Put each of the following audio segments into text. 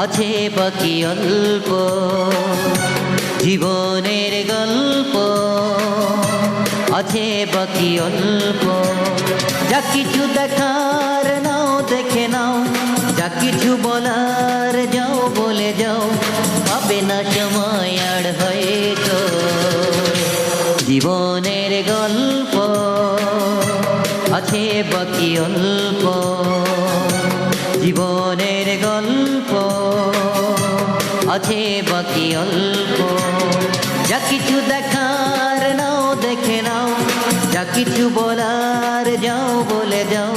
আছে বাকি অল্প, জীবনের গল্প আছে বাকি অল্প। যা কিছু দেখার নাও দেখে নাও, যা কিছু বলার যাও বলে যাও, পাবে না সময় আর হয়তো। জীবনের গল্প আছে বাকি অল্প, জীবনের গল্প আছে বাকি অল্প। যা কিছু দেখার নাও দেখে নাও, যা কিছু বলার যাও বলে যাও,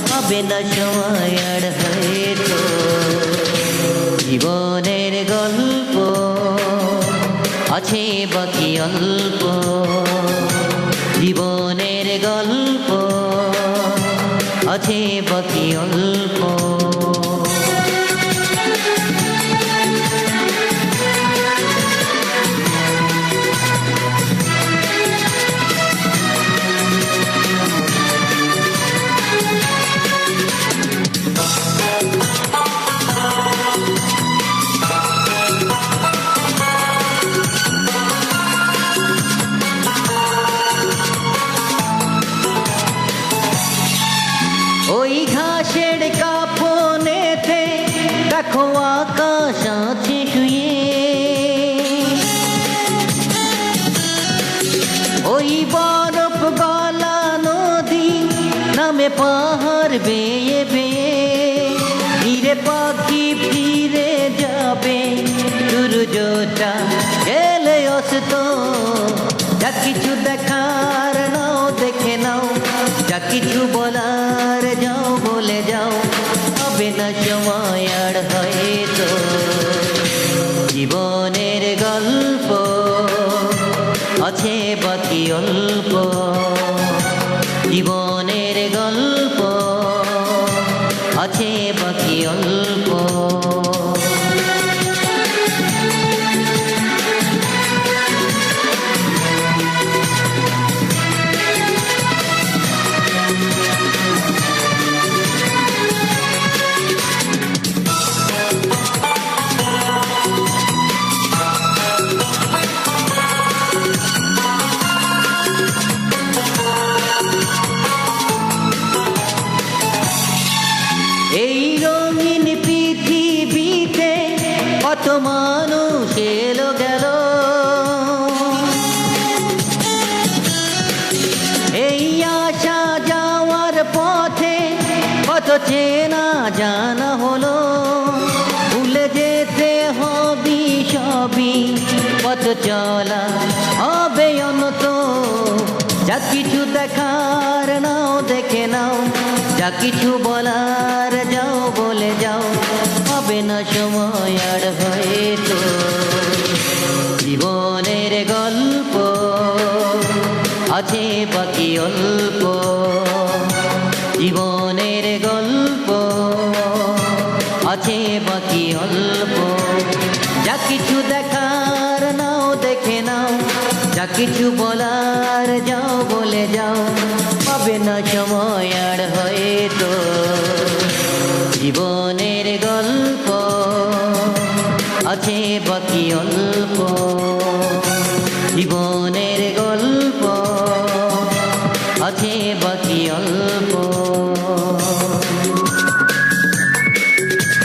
পাবে না সময় আর হয়তো। জীবনের গল্প আছে বাকি অল্প, জীবনের গল্প আছে বাকি অল্প। ওই ঘাসের কাফনেতে দেখো আকাশ আছে শুয়ে, ওই বরফ গলা নদী নামে পাহাড় বেয়ে বেয়ে, ফিরে পাখি ফিরে যাবে সূর্যটা গেলে অস্ত। যা কিছু দেখার নাও দেখে নাও, যা কিছু বলার যাও বলে যাও, হবে না সময় আর হয়তো। জীবনের গল্প আছে বাকি অল্প, জীবনের গল্প আছে বাকি অল্প। এই রঙিন পৃথিবীতে কত মানুষ এলো গেল, এই আসা যাওয়ার পথে কত চেনা জানা হলো। ভুলে যেতে হবে সবই, পথ চলা হবে অনত। যা কিছু দেখার নাও দেখে নাও, যা কিছু বলার যাও বলে যাও, হবে না সময় আর হয়তো। জীবনের গল্প আছে বাকি অল্প, জীবনের গল্প আছে বাকি অল্প। যা কিছু দেখার নাও দেখে নাও, যা কিছু বলার যাও বলে যাও, পাবে না সময় আর হয়তো। জীবনের গল্প আছে বাকি অল্প,